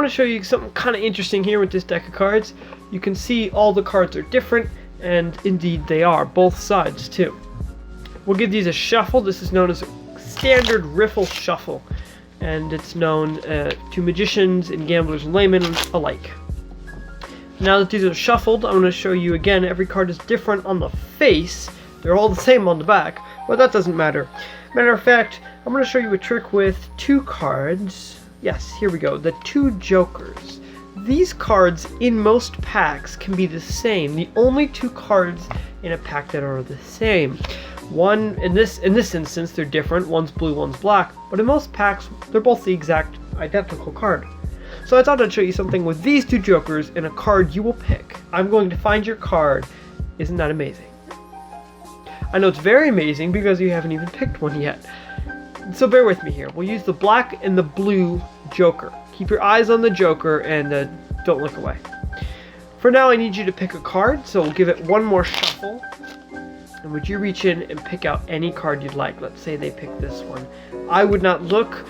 to show you something kind of interesting here with this deck of cards. You can see all the cards are different, and indeed they are, both sides too. We'll give these a shuffle. This is known as a standard riffle shuffle, and it's known to magicians and gamblers and laymen alike. Now that these are shuffled, I'm going to show you again, every card is different on the face. They're all the same on the back, but that doesn't matter. Matter of fact, I'm going to show you a trick with 2 cards. Yes, here we go, the 2 jokers. These cards in most packs can be the same. The only 2 cards in a pack that are the same. One, in this instance, they're different. One's blue, one's black. But in most packs, they're both the exact identical card. So I thought I'd show you something with these 2 jokers and a card you will pick. I'm going to find your card. Isn't that amazing? I know it's very amazing because you haven't even picked one yet. So bear with me here. We'll use the black and the blue joker. Keep your eyes on the joker and don't look away. For now, I need you to pick a card, so we'll give it one more shuffle. And would you reach in and pick out any card you'd like? Let's say they pick this one. I would not look.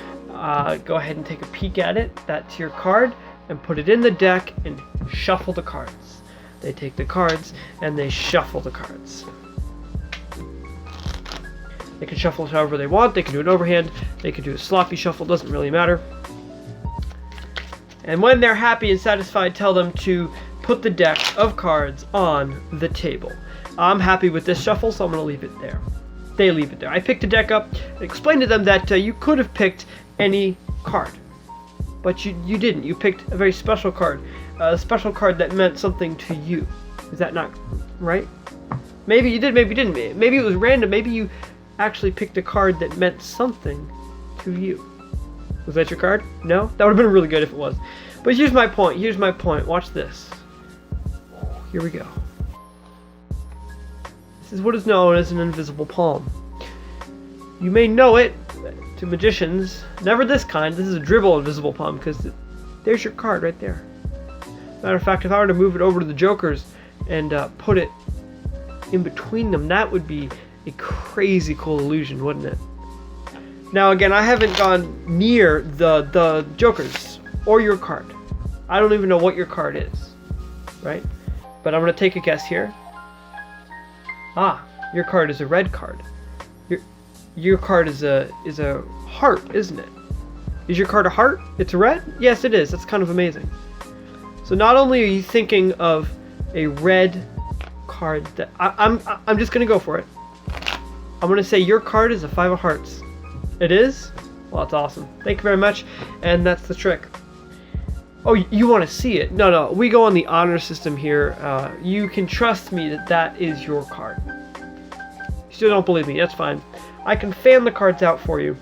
Go ahead and take a peek at it. That's your card. And put it in the deck and shuffle the cards. They take the cards and they shuffle the cards. They can shuffle it however they want. They can do an overhand. They can do a sloppy shuffle. Doesn't really matter. And when they're happy and satisfied, tell them to put the deck of cards on the table. I'm happy with this shuffle, so I'm going to leave it there. They leave it there. I picked a deck up and explained to them that you could have picked any card. But you didn't. You picked a very special card. A special card that meant something to you. Is that not right? Maybe you did, maybe you didn't. Maybe it was random. Maybe you actually picked a card that meant something to you. Was that your card? No? That would have been really good if it was. But here's my point. Here's my point. Watch this. Here we go. This is what is known as an invisible palm. You may know it to magicians. Never this kind. This is a dribble invisible palm because there's your card right there. Matter of fact, if I were to move it over to the jokers and put it in between them, that would be a crazy cool illusion, wouldn't it? Now again, I haven't gone near the jokers or your card. I don't even know what your card is, right? But I'm going to take a guess here. Ah, your card is a red card. Your card is a heart, isn't it? Is your card a heart? It's a red? Yes, it is. That's kind of amazing. So not only are you thinking of a red card that I'm just going to go for it. I'm going to say your card is a 5 of hearts. It is? Well, that's awesome. Thank you very much. And that's the trick. Oh, you want to see it? No. We go on the honor system here. You can trust me that is your card. You still don't believe me. That's fine. I can fan the cards out for you.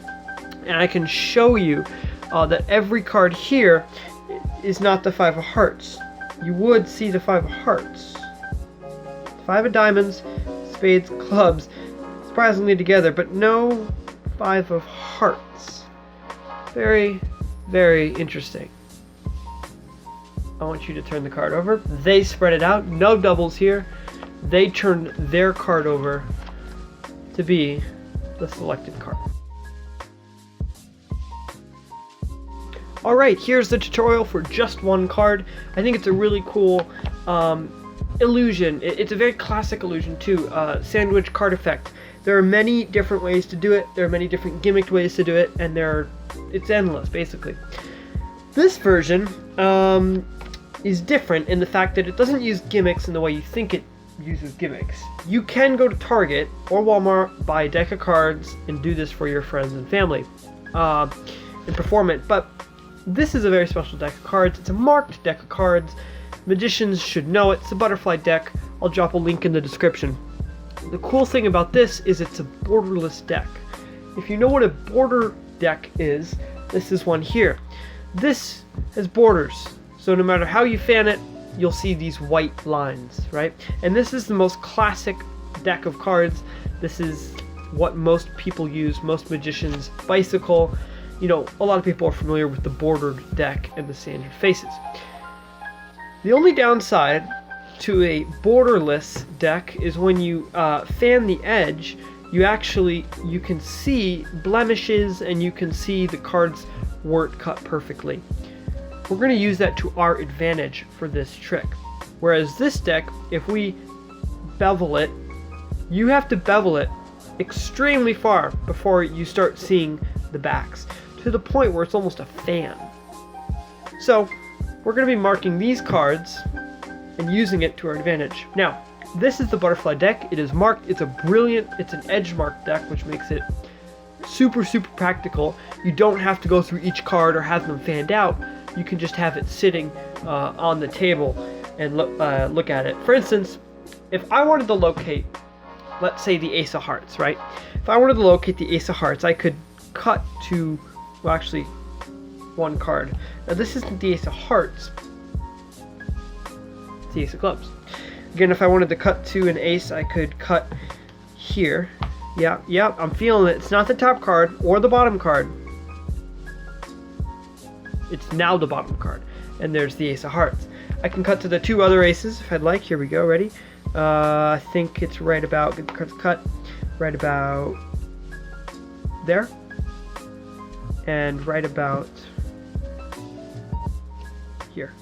And I can show you that every card here is not the 5 of hearts. You would see the 5 of hearts. 5 of diamonds, spades, clubs, surprisingly together, but no 5 of hearts. Very, very interesting. I want you to turn the card over. They spread it out. No doubles here. They turned their card over to be the selected card. Alright, here's the tutorial for just one card. I think it's a really cool illusion. It's a very classic illusion too. Sandwich card effect. There are many different ways to do it. There are many different gimmicked ways to do it, and it's endless basically. This version is different in the fact that it doesn't use gimmicks in the way you think it uses gimmicks. You can go to Target or Walmart, buy a deck of cards, and do this for your friends and family and perform it, but this is a very special deck of cards. It's a marked deck of cards. Magicians should know it. It's a butterfly deck. I'll drop a link in the description. The cool thing about this is it's a borderless deck. If you know what a border deck is, this is one here. This has borders, so no matter how you fan it, you'll see these white lines, right? And this is the most classic deck of cards. This is what most people use, most magicians. Bicycle, you know, a lot of people are familiar with the bordered deck and the standard faces. The only downside to a borderless deck is when you fan the edge, you can see blemishes and you can see the cards weren't cut perfectly. we're going to use that to our advantage for this trick. Whereas this deck, if we bevel it, you have to bevel it extremely far before you start seeing the backs, to the point where it's almost a fan. So we're going to be marking these cards and using it to our advantage. Now, this is the butterfly deck. It is marked. It's an edge marked deck, which makes it super practical. You don't have to go through each card or have them fanned out. You can just have it sitting on the table and look at it. For instance, if I wanted to locate, let's say, the Ace of Hearts, right? If I wanted to locate the Ace of Hearts, I could cut to, well, actually, one card. Now, this isn't the Ace of Hearts. It's the Ace of Clubs. Again, if I wanted to cut to an ace, I could cut here. Yeah, I'm feeling it. It's not the top card or the bottom card. It's now the bottom card. And there's the Ace of Hearts. I can cut to the two other aces if I'd like. Here we go. Ready? I think it's right about, get the cards cut, right about there. And right about here.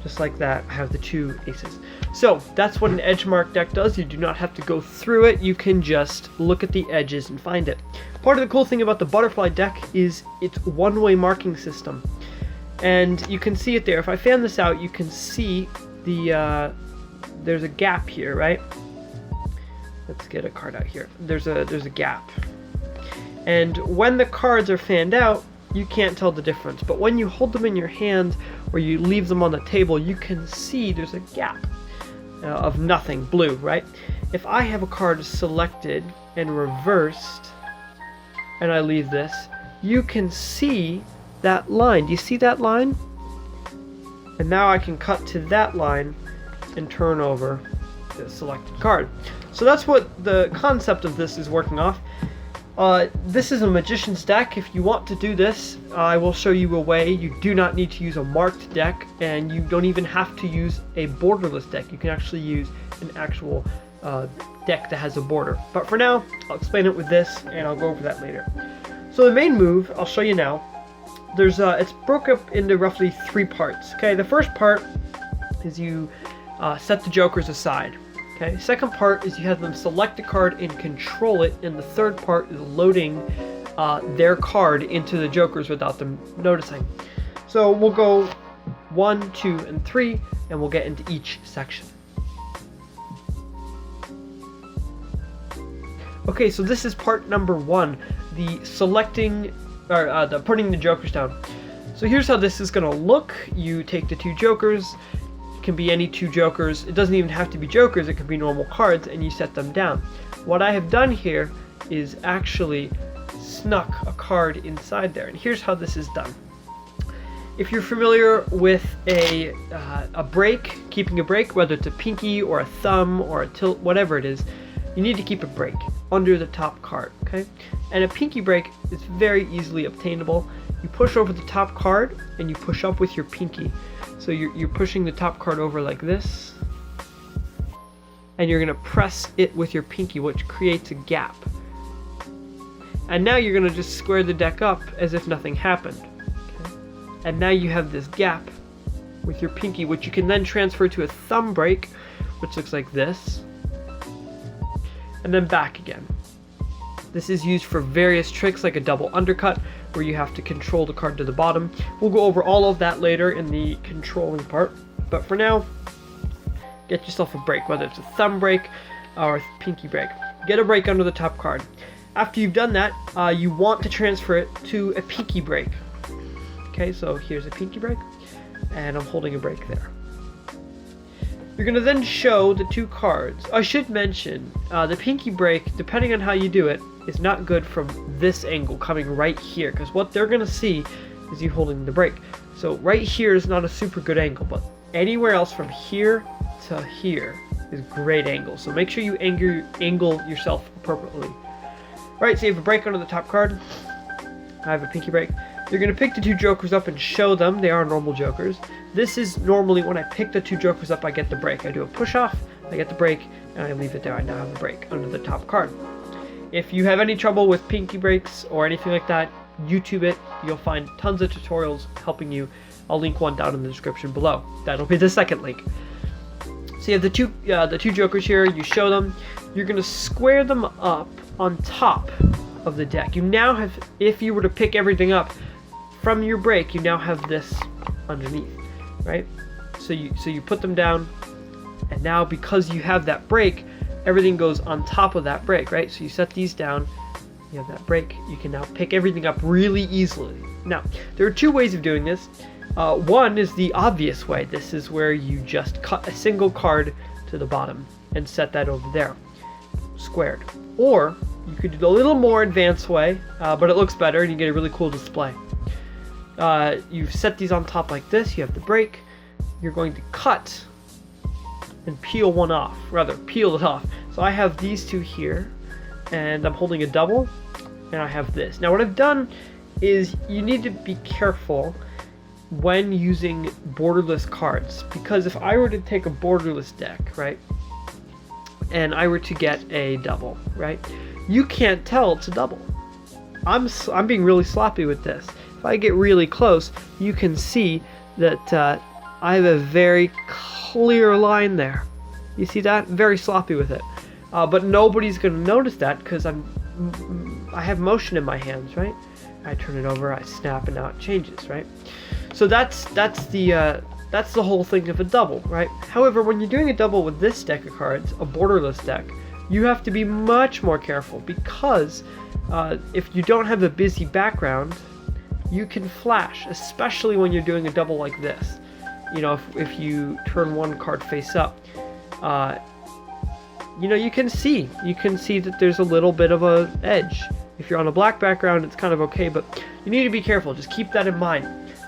Just like that, I have the two aces. So that's what an edge mark deck does. You do not have to go through it. You can just look at the edges and find it. Part of the cool thing about the butterfly deck is its one-way marking system. And you can see it there. If I fan this out, you can see the there's a gap here, right? Let's get a card out here. There's a gap. And when the cards are fanned out, you can't tell the difference. But when you hold them in your hand or you leave them on the table, you can see there's a gap of nothing, blue, right? If I have a card selected and reversed, and I leave this, you can see that line. Do you see that line? And now I can cut to that line and turn over the selected card. So that's what the concept of this is working off. This is a magician's deck. If you want to do this, I will show you a way. You do not need to use a marked deck, and you don't even have to use a borderless deck. You can actually use an actual deck that has a border. But for now, I'll explain it with this, and I'll go over that later. So the main move, I'll show you now. It's broke up into roughly 3 parts. Okay, the first part is you set the jokers aside. Okay, second part is you have them select a card and control it, and the third part is loading their card into the jokers without them noticing. So we'll go 1, 2, and 3, and we'll get into each section. Okay, so this is part number 1, the selecting, or the putting the jokers down. So here's how this is gonna look. You take the 2 jokers. Can be any 2 jokers. It doesn't even have to be jokers, it can be normal cards, and you set them down. What I have done here is actually snuck a card inside there, and here's how this is done. If you're familiar with a break, keeping a break, whether it's a pinky or a thumb or a tilt, whatever it is, you need to keep a break under the top card, okay? And a pinky break is very easily obtainable. You push over the top card and you push up with your pinky. So you're pushing the top card over like this, and you're going to press it with your pinky, which creates a gap. And now you're going to just square the deck up as if nothing happened. Okay? And now you have this gap with your pinky, which you can then transfer to a thumb break, which looks like this, and then back again. This is used for various tricks like a double undercut, where you have to control the card to the bottom. We'll go over all of that later in the controlling part, but for now, get yourself a break, whether it's a thumb break or a pinky break. Get a break under the top card. After you've done that, you want to transfer it to a pinky break. Okay, so here's a pinky break, and I'm holding a break there. You're going to then show the 2 cards. I should mention, the pinky break, depending on how you do it, is not good from this angle coming right here, because what they're going to see is you holding the break. So right here is not a super good angle, but anywhere else from here to here is great angle. So make sure you angle yourself appropriately. Right, so you have a break under the top card. I have a pinky break. You're going to pick the 2 jokers up and show them. They are normal jokers. This is normally when I pick the 2 jokers up, I get the break. I do a push off, I get the break, and I leave it there. I now have a break under the top card. If you have any trouble with pinky breaks or anything like that, YouTube it. You'll find tons of tutorials helping you. I'll link one down in the description below. That'll be the second link. So you have the two jokers here. You show them. You're going to square them up on top of the deck. You now have, if you were to pick everything up from your break, you now have this underneath, right? So you put them down, and now because you have that break, everything goes on top of that break, right? So you set these down, you have that break, you can now pick everything up really easily. Now, there are two ways of doing this. One is the obvious way. This is where you just cut a single card to the bottom and set that over there, squared. Or you could do the little more advanced way, but it looks better and you get a really cool display. You've set these on top like this, you have the break, you're going to cut and peel one off, rather peel it off. So I have these two here, and I'm holding a double, and I have this. Now what I've done is you need to be careful when using borderless cards, because if I were to take a borderless deck, right, and I were to get a double, right, you can't tell it's a double. I'm being really sloppy with this. If I get really close, you can see that I have a very clear line there. You see that? Very sloppy with it. But nobody's going to notice that because I have motion in my hands, right? I turn it over, I snap, and now it changes, right? So that's the whole thing of a double, right? However, when you're doing a double with this deck of cards, a borderless deck, you have to be much more careful because if you don't have a busy background, you can flash, especially when you're doing a double like this. You know, if you turn one card face up, you know, you can see that there's a little bit of a edge. If you're on a black background, it's kind of okay, but you need to be careful. Just keep that in mind.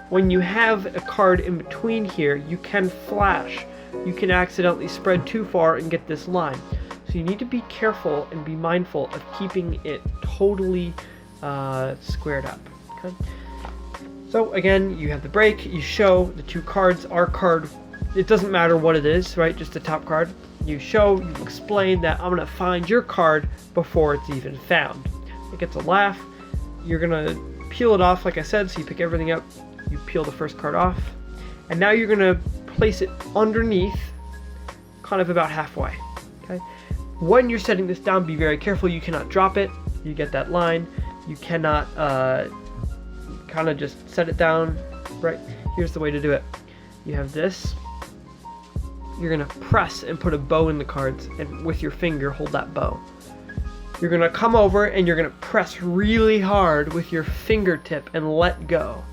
When you have a card in between here, you can flash. You can accidentally spread too far and get this line. So you need to be careful and be mindful of keeping it totally squared up. Okay. So again, you have the break, you show the two cards. Our card, it doesn't matter what it is, right? Just the top card. You show, you explain that I'm gonna find your card before it's even found. It gets a laugh. You're gonna peel it off, like I said, so you pick everything up, you peel the first card off, and now you're gonna place it underneath, kind of about halfway, okay? When you're setting this down, be very careful. You cannot drop it. You get that line. You cannot kind of just set it down, right? Here's the way to do it. You have this. You're gonna press and put a bow in the cards, and with your finger hold that bow. You're gonna come over and you're gonna press really hard with your fingertip and let go.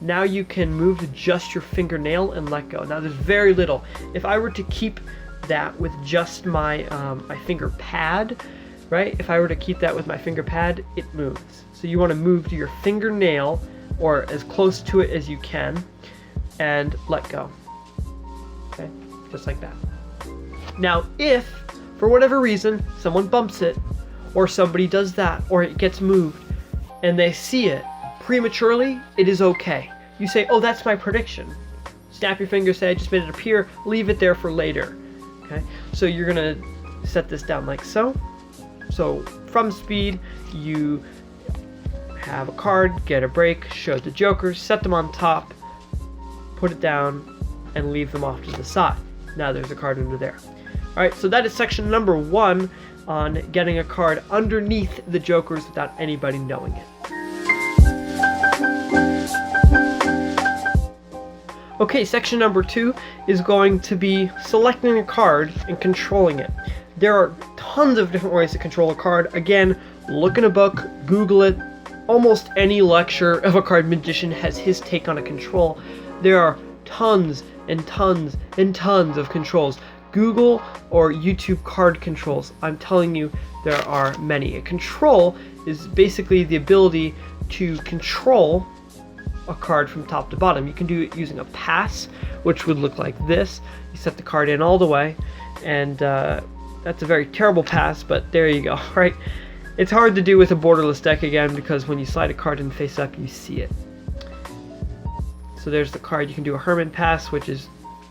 Now you can move to just your fingernail and let go. Now there's very little. If I were to keep that with just my my finger pad, right? If I were to keep that with my finger pad, it moves. So you want to move to your fingernail or as close to it as you can and let go. Okay, just like that. Now, if for whatever reason someone bumps it, or somebody does that, or it gets moved, and they see it prematurely, it is okay. You say, "Oh, that's my prediction." Snap your finger, say, "I just made it appear." Leave it there for later. Okay, so you're gonna set this down like so. So from speed, you have a card, get a break, show the jokers, set them on top, put it down, and leave them off to the side. Now there's a card under there. All right, so that is section number 1 on getting a card underneath the jokers without anybody knowing it. Okay, section number 2 is going to be selecting a card and controlling it. There are tons of different ways to control a card. Again, look in a book, Google it. Almost any lecture of a card magician has his take on a control. There are tons and tons and tons of controls. Google or YouTube card controls. I'm telling you, there are many. A control is basically the ability to control a card from top to bottom. You can do it using a pass, which would look like this. You set the card in all the way, and that's a very terrible pass, but there you go, right? It's hard to do with a borderless deck again, because when you slide a card in face up, you see it. So there's the card. You can do a Herman pass, which is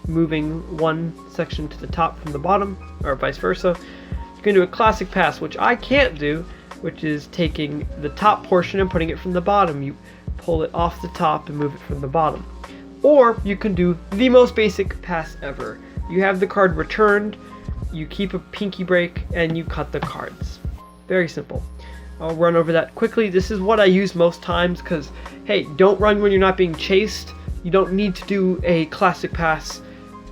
moving one section to the top from the bottom, or vice versa. You can do a classic pass, which I can't do, which is taking the top portion and putting it from the bottom. You pull it off the top and move it from the bottom. Or you can do the most basic pass ever. You have the card returned, you keep a pinky break, and you cut the cards. Very simple. I'll run over that quickly. This is what I use most times because, hey, don't run when you're not being chased. You don't need to do a classic pass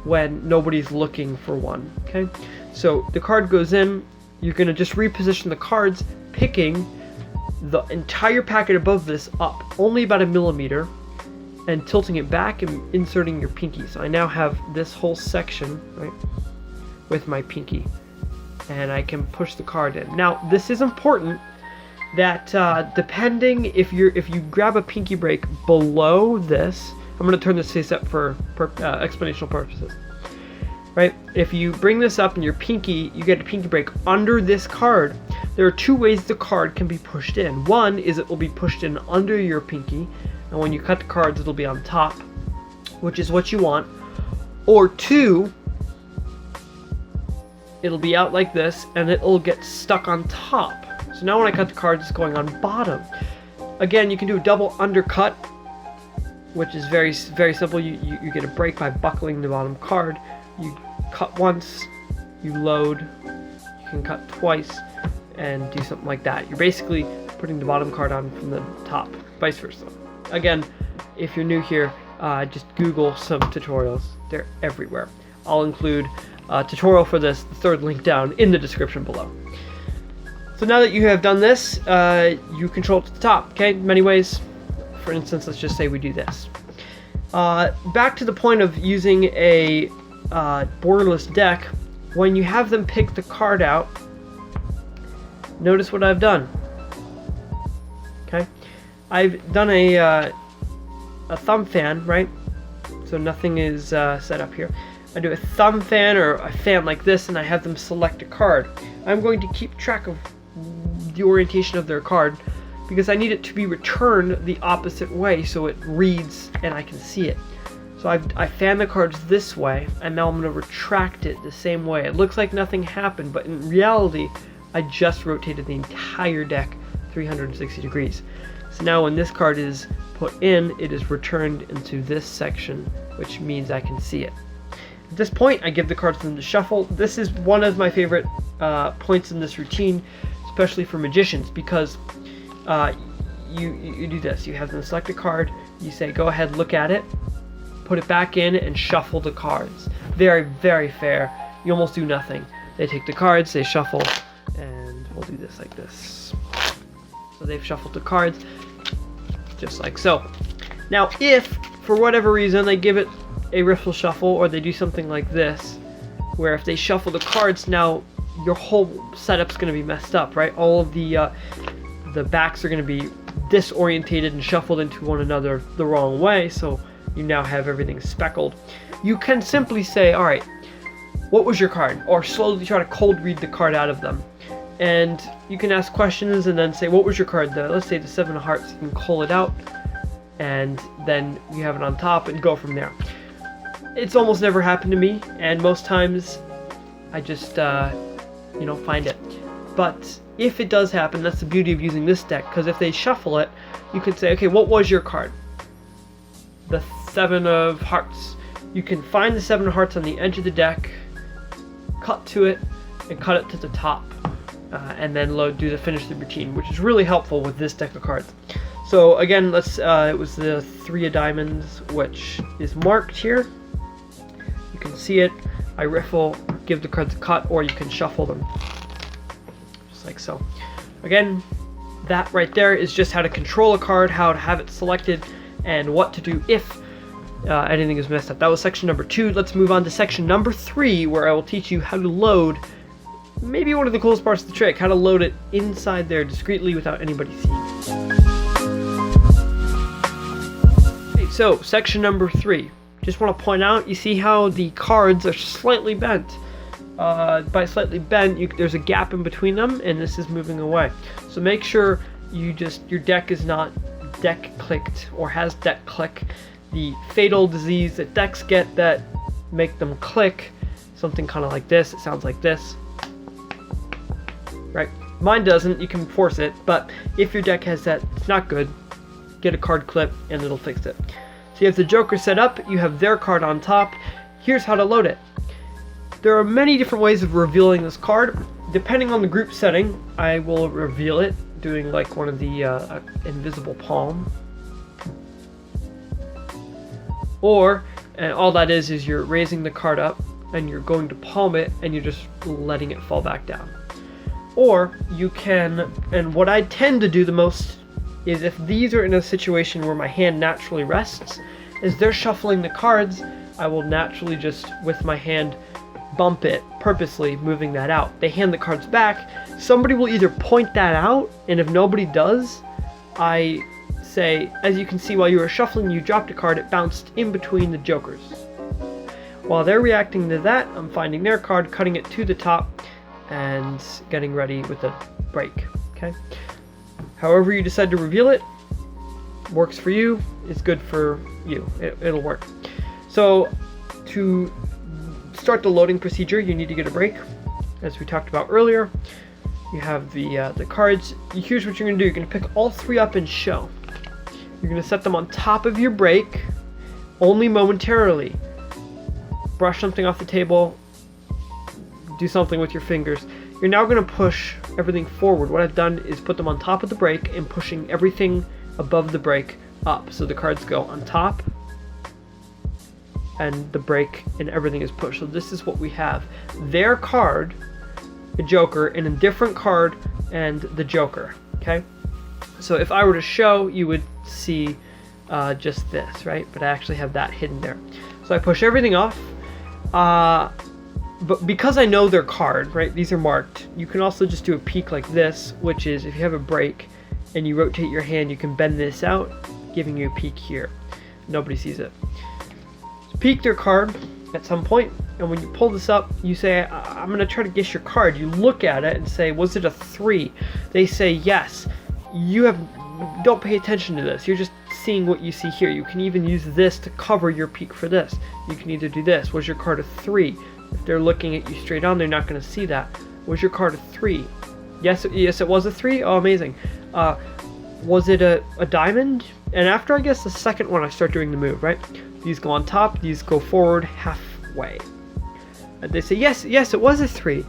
when nobody's looking for one, okay? So the card goes in, you're gonna just reposition the cards, picking the entire packet above this up only about 1 millimeter and tilting it back and inserting your pinky. So I now have this whole section, right, with my pinky, and I can push the card in. Now this is important that depending if you grab a pinky break below this, I'm going to turn this face up for explanational purposes. Right? If you bring this up and your pinky, you get a pinky break under this card, there are two ways the card can be pushed in. One is it will be pushed in under your pinky, and when you cut the cards, it'll be on top, which is what you want. Or two, it'll be out like this, and it'll get stuck on top. So now when I cut the cards, it's going on bottom. Again, you can do a double undercut, which is very, very simple. You get a break by buckling the bottom card. You cut once, you load, you can cut twice, and do something like that. You're basically putting the bottom card on from the top, vice versa. Again, if you're new here, just Google some tutorials. They're everywhere. I'll include a tutorial for this, the third link down, in the description below. So now that you have done this, you control it to the top, okay? Many ways. For instance, let's just say we do this. Back to the point of using a borderless deck, when you have them pick the card out, notice what I've done. Okay? I've done a thumb fan, right? So nothing is set up here. I do a thumb fan or a fan like this, and I have them select a card. I'm going to keep track of the orientation of their card because I need it to be returned the opposite way so it reads and I can see it. So I fan the cards this way, and now I'm going to retract it the same way. It looks like nothing happened, but in reality, I just rotated the entire deck 360 degrees. So now when this card is put in, it is returned into this section, which means I can see it. At this point, I give the cards to them to shuffle. This is one of my favorite points in this routine, especially for magicians, because you do this. You have them select a card, you say, go ahead, look at it, put it back in, and shuffle the cards. Very, very fair. You almost do nothing. They take the cards, they shuffle, and we'll do this like this. So they've shuffled the cards, just like so. Now, if, for whatever reason, they give it a riffle shuffle, or they do something like this, where if they shuffle the cards, now your whole setup's going to be messed up, right? All of the backs are going to be disorientated and shuffled into one another the wrong way, so you now have everything speckled. You can simply say, all right, what was your card? Or slowly try to cold read the card out of them. And you can ask questions and then say, what was your card? Let's say the 7 of hearts. You can call it out, and then you have it on top and go from there. It's almost never happened to me, and most times I just, find it. But if it does happen, that's the beauty of using this deck, because if they shuffle it, you can say, okay, what was your card? The 7 of hearts. You can find the 7 of hearts on the edge of the deck, cut to it, and cut it to the top, and then finish the routine, which is really helpful with this deck of cards. So again, it was the 3 of diamonds, which is marked here. You can see it. I riffle, give the cards a cut, or you can shuffle them, just like so. Again, that right there is just how to control a card, how to have it selected, and what to do if anything is messed up. That was section number 2. Let's move on to section number 3, where I will teach you how to load, maybe one of the coolest parts of the trick, how to load it inside there discreetly without anybody seeing. Okay, so section number 3. Just want to point out, you see how the cards are slightly bent. By slightly bent, there's a gap in between them, and this is moving away. So make sure your deck is not deck clicked or has deck click. The fatal disease that decks get that make them click, something kind of like this. It sounds like this, right? Mine doesn't, you can force it, but if your deck has that, it's not good. Get a card clip and it'll fix it. So you have the Joker set up, you have their card on top. Here's how to load it. There are many different ways of revealing this card. Depending on the group setting, I will reveal it doing like one of the invisible palm. Or, and all that is you're raising the card up and you're going to palm it and you're just letting it fall back down. Or you can, and what I tend to do the most is if these are in a situation where my hand naturally rests, as they're shuffling the cards, I will naturally just, with my hand, bump it, purposely moving that out. They hand the cards back, somebody will either point that out, and if nobody does, I say, as you can see while you were shuffling, you dropped a card, it bounced in between the Jokers. While they're reacting to that, I'm finding their card, cutting it to the top, and getting ready with the break, okay? However you decide to reveal it, works for you, it's good for you, it'll work. So, to start the loading procedure, you need to get a break, as we talked about earlier. You have the cards. Here's what you're going to do. You're going to pick all three up and show. You're going to set them on top of your break, only momentarily. Brush something off the table, do something with your fingers. You're now going to push everything forward. What I've done is put them on top of the break and pushing everything above the break up. So the cards go on top and the break and everything is pushed. So this is what we have. Their card, the Joker, and a different card and the Joker, okay? So if I were to show, you would see just this, right? But I actually have that hidden there. So I push everything off. But because I know their card, right, these are marked, you can also just do a peek like this, which is if you have a break and you rotate your hand, you can bend this out, giving you a peek here. Nobody sees it. So peek their card at some point, and when you pull this up, you say, I'm going to try to guess your card. You look at it and say, was it a 3? They say yes. Don't pay attention to this. You're just seeing what you see here. You can even use this to cover your peek for this. You can either do this. Was your card a 3? If they're looking at you straight on, they're not going to see that. Was your card a 3? Yes, it was a 3? Oh, amazing. Was it a diamond? And after I guess the second one, I start doing the move, right? These go on top, these go forward halfway. And they say, yes, it was a 3.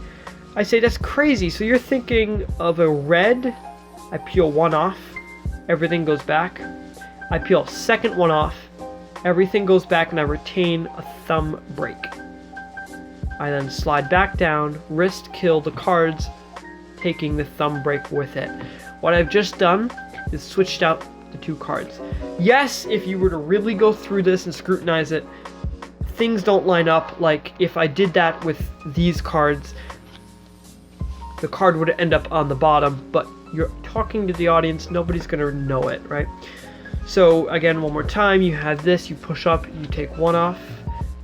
I say, that's crazy. So you're thinking of a red. I peel one off. Everything goes back. I peel a second one off. Everything goes back, and I retain a thumb break. I then slide back down, wrist kill the cards, taking the thumb break with it. What I've just done is switched out the 2 cards. Yes, if you were to really go through this and scrutinize it, things don't line up. Like if I did that with these cards, the card would end up on the bottom, but you're talking to the audience, nobody's gonna know it, right? So again, one more time, you have this, you push up, you take one off,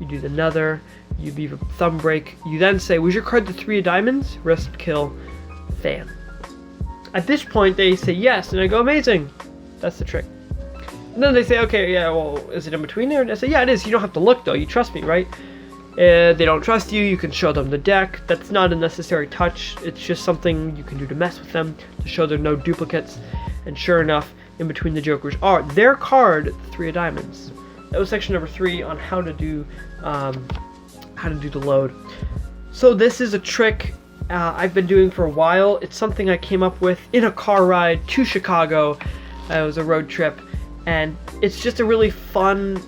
you do another, you leave a thumb break, you then say, was your card the 3 of diamonds? Wrist kill, fan. At this point, they say yes, and I go, amazing. That's the trick. And then they say, okay, yeah, well, is it in between there? And I say, yeah, it is. You don't have to look, though. You trust me, right? They don't trust you. You can show them the deck. That's not a necessary touch. It's just something you can do to mess with them, to show there are no duplicates. And sure enough, in between the Jokers are their card, 3 of diamonds. That was section number 3 on how to do the load. So this is a trick I've been doing for a while. It's something I came up with in a car ride to Chicago. It was a road trip, and it's just a really fun,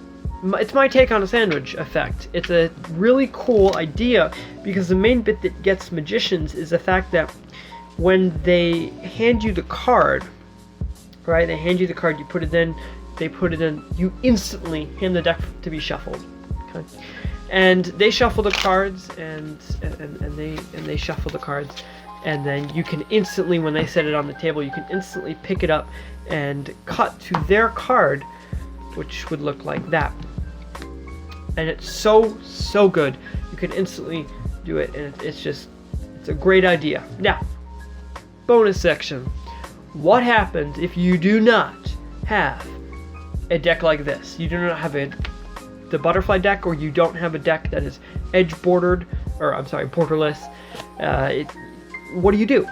it's my take on a sandwich effect. It's a really cool idea because the main bit that gets magicians is the fact that when they hand you the card, right, they hand you the card, you put it in, they put it in, you instantly hand the deck to be shuffled. Okay? And they shuffle the cards, and they shuffle the cards, and then you can instantly, when they set it on the table, you can instantly pick it up and cut to their card, which would look like that. And it's so good. You can instantly do it, and it's a great idea. Now, bonus section. What happens if you do not have a deck like this? You do not have the butterfly deck, or you don't have a deck that is edge bordered, or I'm sorry, borderless. What do you do?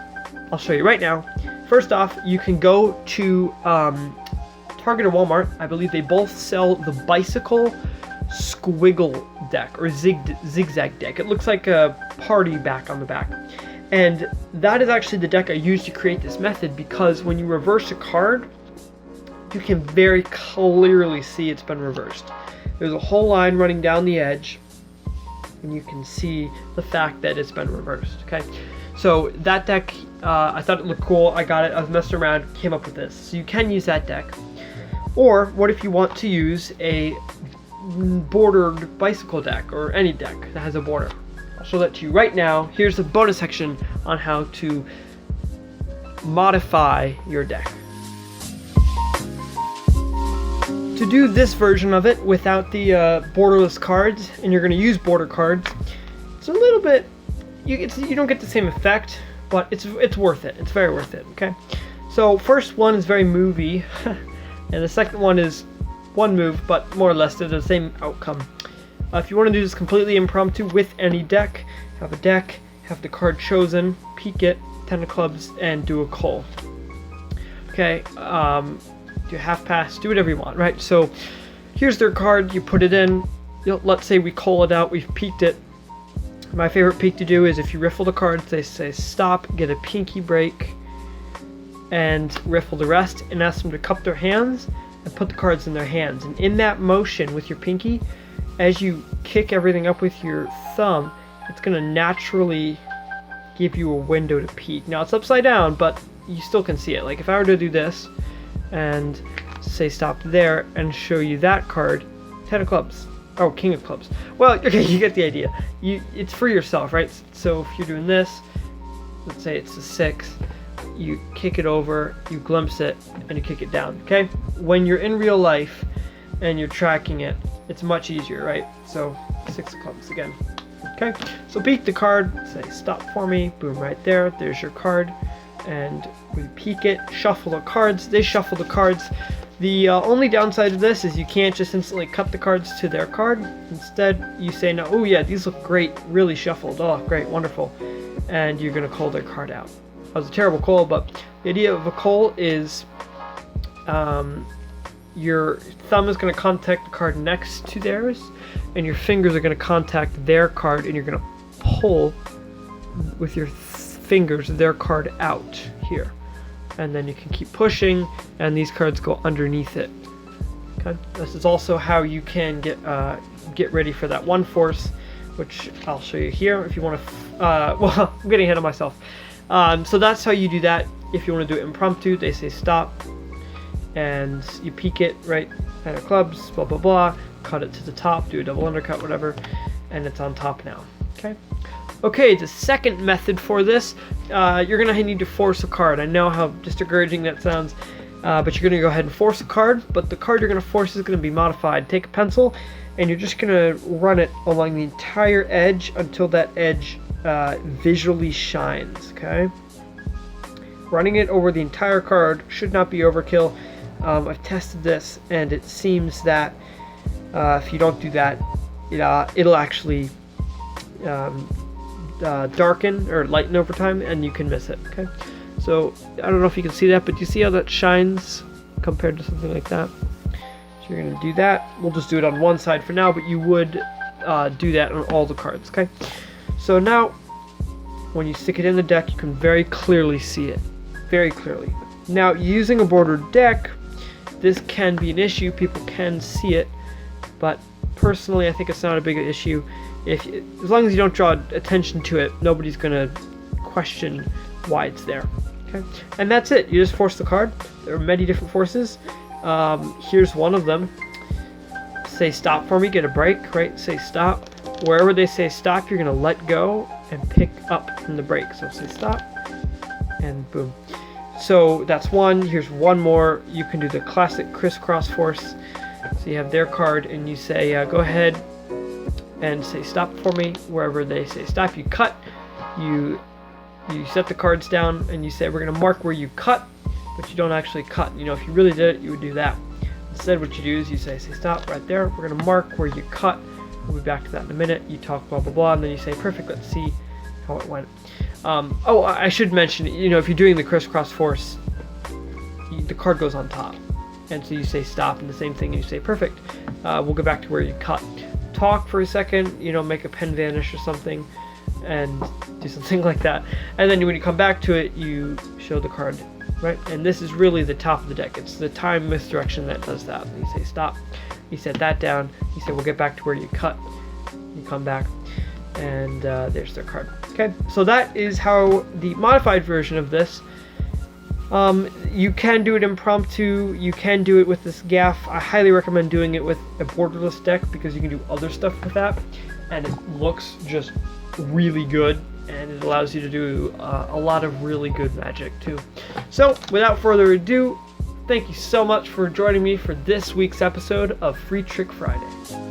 I'll show you right now. First off, you can go to Target or Walmart. I believe they both sell the bicycle squiggle deck or zigzag deck. It looks like a party back on the back. And that is actually the deck I used to create this method, because when you reverse a card, you can very clearly see it's been reversed. There's a whole line running down the edge, and you can see the fact that it's been reversed. Okay, so that deck, I thought it looked cool. I got it, I was messing around, came up with this. So you can use that deck. Or what if you want to use a bordered bicycle deck, or any deck that has a border? I'll show that to you right now. Here's the bonus section on how to modify your deck. To do this version of it without the borderless cards, and you're going to use border cards, it's a little bit, you don't get the same effect, but it's worth it. It's very worth it. Okay, so first one is very movie, and the second one is one move, but more or less they're the same outcome. If you want to do this completely impromptu with any deck, have a deck, have the card chosen, peek it, 10 of clubs, and do a call. Okay, do a half pass, do whatever you want, right? So here's their card, you put it in, let's say we call it out, we've peeked it. My favorite peek to do is if you riffle the cards, they say stop, get a pinky break, and riffle the rest, and ask them to cup their hands and put the cards in their hands. And in that motion with your pinky, as you kick everything up with your thumb, it's going to naturally give you a window to peek. Now it's upside down, but you still can see it. Like if I were to do this and say stop there and show you that card, 10 of clubs. Oh, king of clubs. Well, okay, you get the idea. It's for yourself, right? So if you're doing this, let's say it's a 6, you kick it over, you glimpse it, and you kick it down, okay? When you're in real life and you're tracking it, it's much easier, right? So 6 of clubs again. Okay, so peek the card, say stop for me, boom, right there, there's your card, and we peek it, shuffle the cards, they shuffle the cards. The only downside of this is you can't just instantly cut the cards to their card. Instead, you say, no, oh yeah, these look great, really shuffled, oh great, wonderful, and you're gonna call their card out. That was a terrible call, but the idea of a call is your thumb is going to contact the card next to theirs, and your fingers are going to contact their card, and you're going to pull with your fingers their card out here, and then you can keep pushing, and these cards go underneath it. Okay, this is also how you can get ready for that one force, which I'll show you here if you want to. Well, I'm getting ahead of myself. So that's how you do that. If you want to do it impromptu, they say stop, and you peek it, right? 10 of clubs, blah blah blah. Cut it to the top, do a double undercut, whatever, and it's on top now. Okay. Okay, the second method for this, you're gonna need to force a card. I know how discouraging that sounds, but you're gonna go ahead and force a card. But the card you're gonna force is gonna be modified. Take a pencil, and you're just gonna run it along the entire edge until that edge visually shines. Okay. Running it over the entire card should not be overkill. I've tested this, and it seems that if you don't do that, it'll actually darken or lighten over time, and you can miss it. Okay, so I don't know if you can see that, but do you see how that shines compared to something like that? So you're going to do that. We'll just do it on one side for now, but you would do that on all the cards. Okay, so now when you stick it in the deck, you can very clearly see it. Very clearly. Now, using a bordered deck, this can be an issue. People can see it, but personally, I think it's not a big issue. As long as you don't draw attention to it, nobody's gonna question why it's there. Okay, and that's it. You just force the card. There are many different forces. Here's one of them. Say stop for me. Get a break. Right. Say stop. Wherever they say stop, you're gonna let go and pick up from the break. So say stop, and boom. So that's one. Here's one more. You can do the classic crisscross force. So you have their card, and you say, go ahead and say stop for me. Wherever they say stop, you cut. You set the cards down, and you say, we're going to mark where you cut, but you don't actually cut. You know, if you really did it, you would do that. Instead, what you do is you say stop right there. We're going to mark where you cut. We'll be back to that in a minute. You talk blah, blah, blah, and then you say, perfect, let's see how it went. I should mention, if you're doing the crisscross force, the card goes on top. And so you say stop, and the same thing, and you say perfect. We'll go back to where you cut. Talk for a second, make a pen vanish or something, and do something like that. And then when you come back to it, you show the card, right? And this is really the top of the deck. It's the time misdirection that does that. You say stop, you set that down, you say we'll get back to where you cut, you come back, and there's their card. Okay, so that is how the modified version of this. You can do it impromptu, you can do it with this gaff. I highly recommend doing it with a borderless deck because you can do other stuff with that, and it looks just really good, and it allows you to do a lot of really good magic too. So without further ado, thank you so much for joining me for this week's episode of Free Trick Friday.